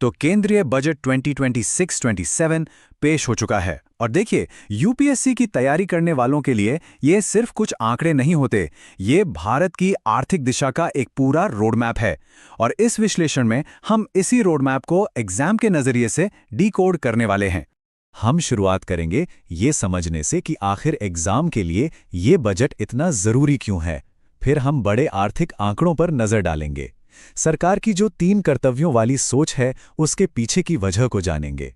तो केंद्रीय बजट 2026-27 पेश हो चुका है और देखिए यूपीएससी की तैयारी करने वालों के लिए ये सिर्फ कुछ आंकड़े नहीं होते, ये भारत की आर्थिक दिशा का एक पूरा रोड मैप है। और इस विश्लेषण में हम इसी रोड मैप को एग्जाम के नजरिए से डिकोड करने वाले हैं। हम शुरुआत करेंगे ये समझने से कि आखिर एग्जाम के लिए ये बजट इतना जरूरी क्यों है। फिर हम बड़े आर्थिक आंकड़ों पर नजर डालेंगे। सरकार की जो 3 कर्तव्यों वाली सोच है उसके पीछे की वजह को जानेंगे,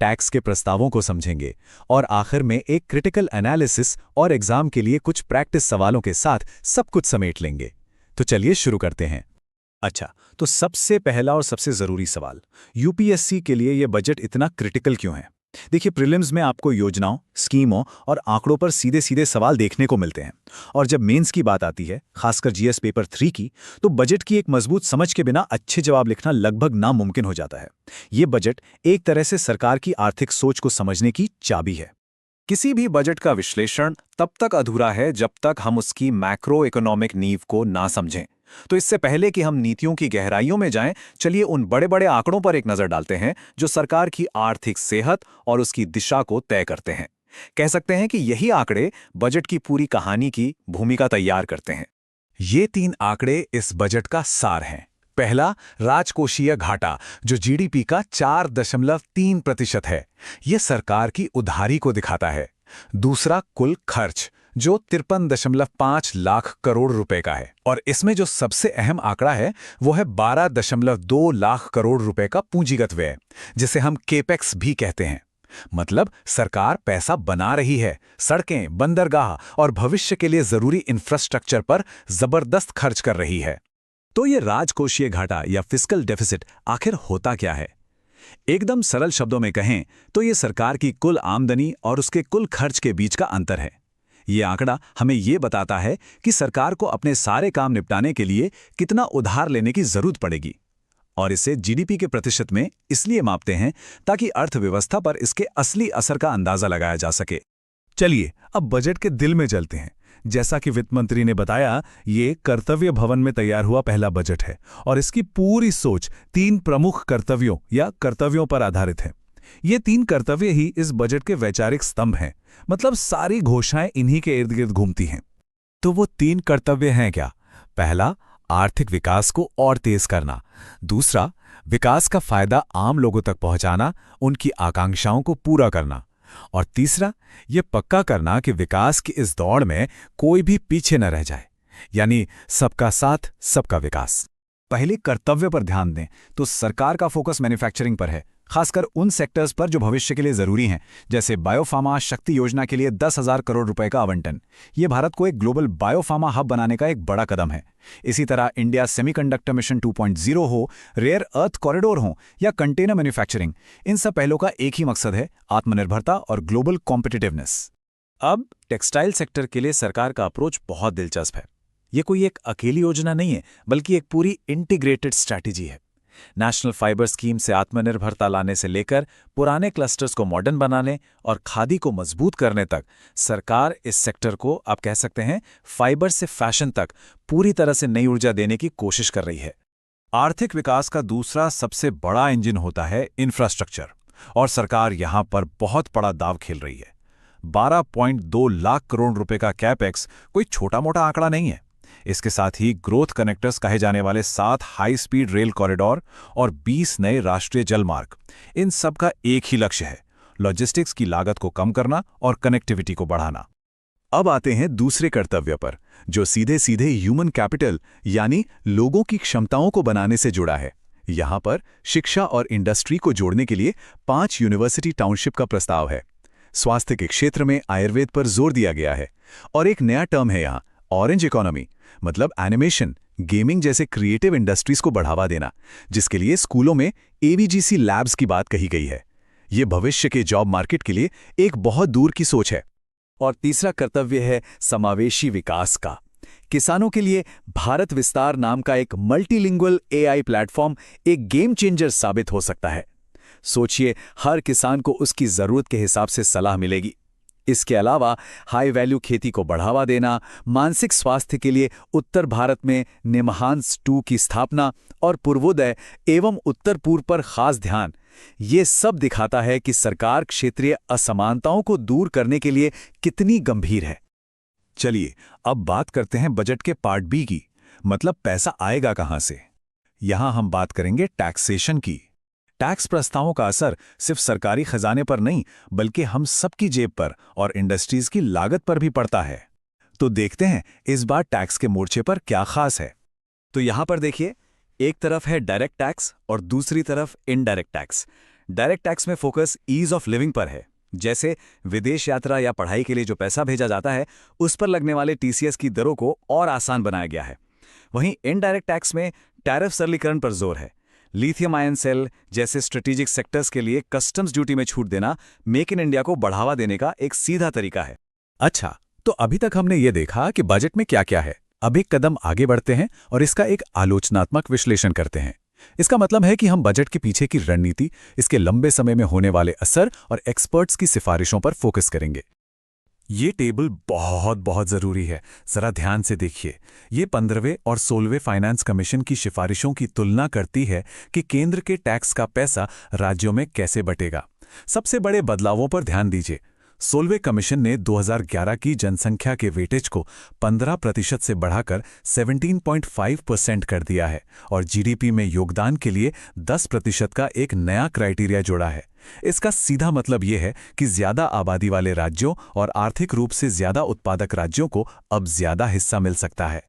टैक्स के प्रस्तावों को समझेंगे और आखिर में एक क्रिटिकल एनालिसिस और एग्जाम के लिए कुछ प्रैक्टिस सवालों के साथ सब कुछ समेट लेंगे। तो चलिए शुरू करते हैं। अच्छा, तो सबसे पहला और सबसे जरूरी सवाल, यूपीएससी के लिए यह बजट इतना क्रिटिकल क्यों है? देखिए, प्रीलिम्स में आपको योजनाओं, स्कीमों और आंकड़ों पर सीधे सीधे सवाल देखने को मिलते हैं, और जब मेंस की बात आती है, खासकर जीएस पेपर 3 की, तो बजट की एक मजबूत समझ के बिना अच्छे जवाब लिखना लगभग नामुमकिन हो जाता है। ये बजट एक तरह से सरकार की आर्थिक सोच को समझने की चाबी है। किसी भी बजट का विश्लेषण तब तक अधूरा है जब तक हम उसकी मैक्रो इकोनॉमिक नींव को ना समझें। तो इससे पहले कि हम नीतियों की गहराइयों में जाएं, चलिए उन बड़े बड़े आंकड़ों पर एक नजर डालते हैं जो सरकार की आर्थिक सेहत और उसकी दिशा को तय करते हैं। कह सकते हैं कि यही आंकड़े बजट की पूरी कहानी की भूमिका तैयार करते हैं। ये 3 आंकड़े इस बजट का सार हैं। पहला, राजकोषीय घाटा, जो जीडीपी का 4.3% है। यह सरकार की उधारी को दिखाता है। दूसरा, कुल खर्च, जो 53.5 लाख करोड़ रुपए का है, और इसमें जो सबसे अहम आंकड़ा है वो है 12.2 लाख करोड़ रुपए का पूंजीगत व्यय, जिसे हम केपेक्स भी कहते हैं। मतलब सरकार पैसा बना रही है, सड़कें, बंदरगाह और भविष्य के लिए जरूरी इंफ्रास्ट्रक्चर पर जबरदस्त खर्च कर रही है। तो ये राजकोषीय घाटा या फिस्कल डेफिसिट आखिर होता क्या है? एकदम सरल शब्दों में कहें तो ये सरकार की कुल आमदनी और उसके कुल खर्च के बीच का अंतर है। ये आंकड़ा हमें ये बताता है कि सरकार को अपने सारे काम निपटाने के लिए कितना उधार लेने की जरूरत पड़ेगी, और इसे जीडीपी के प्रतिशत में इसलिए मापते हैं ताकि अर्थव्यवस्था पर इसके असली असर का अंदाजा लगाया जा सके। चलिए अब बजट के दिल में चलते हैं। जैसा कि वित्त मंत्री ने बताया, ये कर्तव्य भवन में तैयार हुआ पहला बजट है और इसकी पूरी सोच 3 प्रमुख कर्तव्यों या कर्तव्यों पर आधारित है। ये 3 कर्तव्य ही इस बजट के वैचारिक स्तंभ हैं, मतलब सारी घोषणाएं इन्हीं के इर्द गिर्द घूमती हैं। तो वो 3 कर्तव्य हैं क्या? पहला, आर्थिक विकास को और तेज करना। दूसरा, विकास का फायदा आम लोगों तक पहुंचाना, उनकी आकांक्षाओं को पूरा करना। और तीसरा, ये पक्का करना कि विकास की इस दौड़ में कोई भी पीछे न रह जाए, यानी सबका साथ, सबका विकास। पहले कर्तव्य पर ध्यान दें तो सरकार का फोकस मैन्युफैक्चरिंग पर है, खासकर उन सेक्टर्स पर जो भविष्य के लिए जरूरी हैं, जैसे बायोफार्मा शक्ति योजना के लिए 10,000 करोड़ रुपए का आवंटन। ये भारत को एक ग्लोबल बायोफार्मा हब बनाने का एक बड़ा कदम है। इसी तरह इंडिया सेमीकंडक्टर मिशन 2.0 हो, रेयर अर्थ कॉरिडोर हो या कंटेनर मैन्युफैक्चरिंग, इन सब पहलों का एक ही मकसद है, आत्मनिर्भरता और ग्लोबल कॉम्पिटिटिवनेस। अब टेक्सटाइल सेक्टर के लिए सरकार का अप्रोच बहुत दिलचस्प है। ये कोई एक अकेली योजना नहीं है, बल्कि एक पूरी इंटीग्रेटेड स्ट्रैटेजी है। नेशनल फाइबर स्कीम से आत्मनिर्भरता लाने से लेकर पुराने क्लस्टर्स को मॉडर्न बनाने और खादी को मजबूत करने तक, सरकार इस सेक्टर को, आप कह सकते हैं, फाइबर से फैशन तक पूरी तरह से नई ऊर्जा देने की कोशिश कर रही है। आर्थिक विकास का दूसरा सबसे बड़ा इंजन होता है इंफ्रास्ट्रक्चर, और सरकार यहां पर बहुत बड़ा दांव खेल रही है। 12.2 लाख करोड़ रुपए का कैपेक्स कोई छोटा मोटा आंकड़ा नहीं है। इसके साथ ही ग्रोथ कनेक्टर्स कहे जाने वाले 7 हाई स्पीड रेल कॉरिडोर और 20 नए राष्ट्रीय जलमार्ग, इन सब का एक ही लक्ष्य है, लॉजिस्टिक्स की लागत को कम करना और कनेक्टिविटी को बढ़ाना। अब आते हैं दूसरे कर्तव्य पर, जो सीधे सीधे ह्यूमन कैपिटल यानी लोगों की क्षमताओं को बनाने से जुड़ा है। यहां पर शिक्षा और इंडस्ट्री को जोड़ने के लिए 5 यूनिवर्सिटी टाउनशिप का प्रस्ताव है। स्वास्थ्य के क्षेत्र में आयुर्वेद पर जोर दिया गया है, और एक नया टर्म है यहाँ, ऑरेंज इकोनॉमी, मतलब एनिमेशन, गेमिंग जैसे क्रिएटिव इंडस्ट्रीज को बढ़ावा देना, जिसके लिए स्कूलों में एवीजीसी लैब्स की बात कही गई है। यह भविष्य के जॉब मार्केट के लिए एक बहुत दूर की सोच है। और तीसरा कर्तव्य है समावेशी विकास का। किसानों के लिए भारत विस्तार नाम का एक मल्टीलिंगुअल एआई प्लेटफॉर्म एक गेम चेंजर साबित हो सकता है। सोचिए, हर किसान को उसकी जरूरत के हिसाब से सलाह मिलेगी। इसके अलावा हाई वैल्यू खेती को बढ़ावा देना, मानसिक स्वास्थ्य के लिए उत्तर भारत में निमहांस 2 की स्थापना और पूर्वोदय एवं उत्तर पूर्व पर खास ध्यान, ये सब दिखाता है कि सरकार क्षेत्रीय असमानताओं को दूर करने के लिए कितनी गंभीर है। चलिए अब बात करते हैं बजट के पार्ट बी की, मतलब पैसा आएगा कहां से। यहां हम बात करेंगे टैक्सेशन की। टैक्स प्रस्तावों का असर सिर्फ सरकारी खजाने पर नहीं बल्कि हम सबकी जेब पर और इंडस्ट्रीज की लागत पर भी पड़ता है। तो देखते हैं इस बार टैक्स के मोर्चे पर क्या खास है। तो यहां पर देखिए, एक तरफ है डायरेक्ट टैक्स और दूसरी तरफ इनडायरेक्ट टैक्स। डायरेक्ट टैक्स में फोकस ईज ऑफ लिविंग पर है, जैसे विदेश यात्रा या पढ़ाई के लिए जो पैसा भेजा जाता है उस पर लगने वाले टीसीएस की दरों को और आसान बनाया गया है। वहीं इनडायरेक्ट टैक्स में टैरिफ सरलीकरण पर जोर है। लिथियम आयन सेल जैसे स्ट्रेटेजिक सेक्टर्स के लिए कस्टम्स ड्यूटी में छूट देना मेक इन इंडिया को बढ़ावा देने का एक सीधा तरीका है। अच्छा, तो अभी तक हमने ये देखा कि बजट में क्या क्या है। अब एक कदम आगे बढ़ते हैं और इसका एक आलोचनात्मक विश्लेषण करते हैं। इसका मतलब है कि हम बजट के पीछे की रणनीति, इसके लंबे समय में होने वाले असर और एक्सपर्ट्स की सिफारिशों पर फोकस करेंगे। ये टेबल बहुत बहुत जरूरी है, जरा ध्यान से देखिए। ये 15वें और 16वें फाइनेंस कमीशन की सिफारिशों की तुलना करती है कि केंद्र के टैक्स का पैसा राज्यों में कैसे बटेगा। सबसे बड़े बदलावों पर ध्यान दीजिए। 16वें कमीशन ने 2011 की जनसंख्या के वेटेज को 15% से बढ़ाकर 17.5% कर दिया है और जीडीपी में योगदान के लिए 10% का एक नया क्राइटेरिया जोड़ा है। इसका सीधा मतलब यह है कि ज्यादा आबादी वाले राज्यों और आर्थिक रूप से ज्यादा उत्पादक राज्यों को अब ज्यादा हिस्सा मिल सकता है।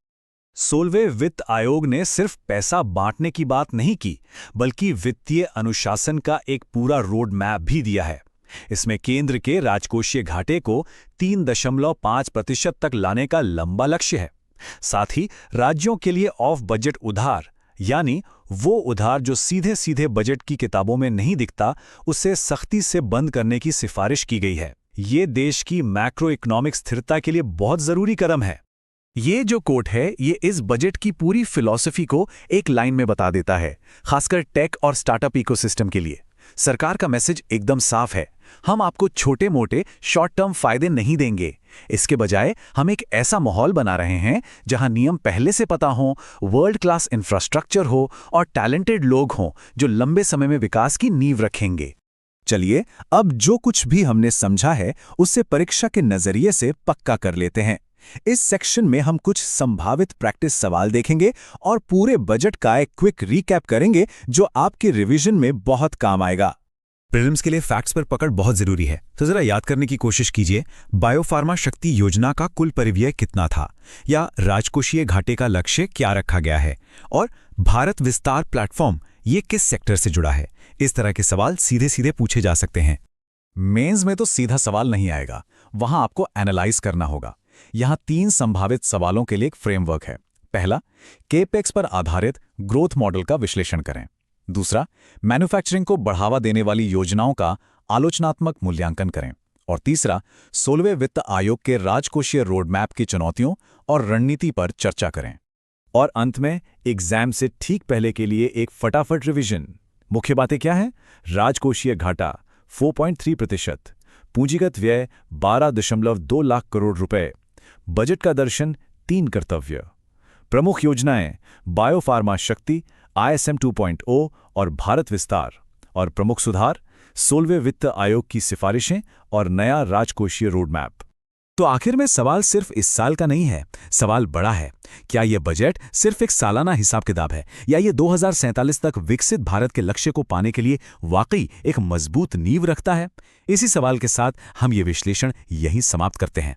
16वें वित्त आयोग ने सिर्फ पैसा बांटने की बात नहीं की, बल्कि वित्तीय अनुशासन का एक पूरा रोड मैप भी दिया है। इसमें केंद्र के राजकोषीय घाटे को 3.5% तक लाने का लंबा लक्ष्य है। साथ ही राज्यों के लिए ऑफ बजट उधार, यानी वो उधार जो सीधे सीधे बजट की किताबों में नहीं दिखता, उसे सख्ती से बंद करने की सिफारिश की गई है। ये देश की मैक्रो इकोनॉमिक स्थिरता के लिए बहुत जरूरी कदम है। ये जो कोट है, ये इस बजट की पूरी फिलॉसफी को एक लाइन में बता देता है, खासकर टेक और स्टार्टअप इकोसिस्टम के लिए। सरकार का मैसेज एकदम साफ है, हम आपको छोटे मोटे शॉर्ट टर्म फायदे नहीं देंगे। इसके बजाय हम एक ऐसा माहौल बना रहे हैं जहां नियम पहले से पता हो, वर्ल्ड क्लास इंफ्रास्ट्रक्चर हो और टैलेंटेड लोग हों जो लंबे समय में विकास की नींव रखेंगे। चलिए अब जो कुछ भी हमने समझा है उससे परीक्षा के नजरिए से पक्का कर लेते हैं। इस सेक्शन में हम कुछ संभावित प्रैक्टिस सवाल देखेंगे और पूरे बजट का एक क्विक रिकैप करेंगे जो आपके रिवीजन में बहुत काम आएगा। प्रीलिम्स के लिए फैक्ट्स पर पकड़ बहुत जरूरी है, तो जरा याद करने की कोशिश कीजिए। बायोफार्मा शक्ति योजना का कुल परिव्यय कितना था, या राजकोषीय घाटे का लक्ष्य क्या रखा गया है, और भारत विस्तार प्लेटफॉर्म ये किस सेक्टर से जुड़ा है। इस तरह के सवाल सीधे सीधे पूछे जा सकते हैं। मेंस में तो सीधा सवाल नहीं आएगा, वहां आपको एनालाइज करना होगा। यहां 3 संभावित सवालों के लिए एक फ्रेमवर्क है। पहला, केपेक्स पर आधारित ग्रोथ मॉडल का विश्लेषण करें। दूसरा, मैन्युफैक्चरिंग को बढ़ावा देने वाली योजनाओं का आलोचनात्मक मूल्यांकन करें। और तीसरा, 16वें वित्त आयोग के राजकोषीय रोडमैप की चुनौतियों और रणनीति पर चर्चा करें। और अंत में एग्जाम से ठीक पहले के लिए एक फटाफट रिवीजन। मुख्य बातें क्या हैं? राजकोषीय घाटा 4.3%, पूंजीगत व्यय 12.2 लाख करोड़ रुपए, बजट का दर्शन 3 कर्तव्य, प्रमुख योजनाएं बायोफार्मा शक्ति, ISM 2.0 और भारत विस्तार, और प्रमुख सुधार 16वें वित्त आयोग की सिफारिशें और नया राजकोषीय रोडमैप। तो आखिर में सवाल सिर्फ इस साल का नहीं है, सवाल बड़ा है। क्या यह बजट सिर्फ एक सालाना हिसाब किताब है, या ये 2047 तक विकसित भारत के लक्ष्य को पाने के लिए वाकई एक मजबूत नींव रखता है? इसी सवाल के साथ हम ये विश्लेषण यहीं समाप्त करते हैं।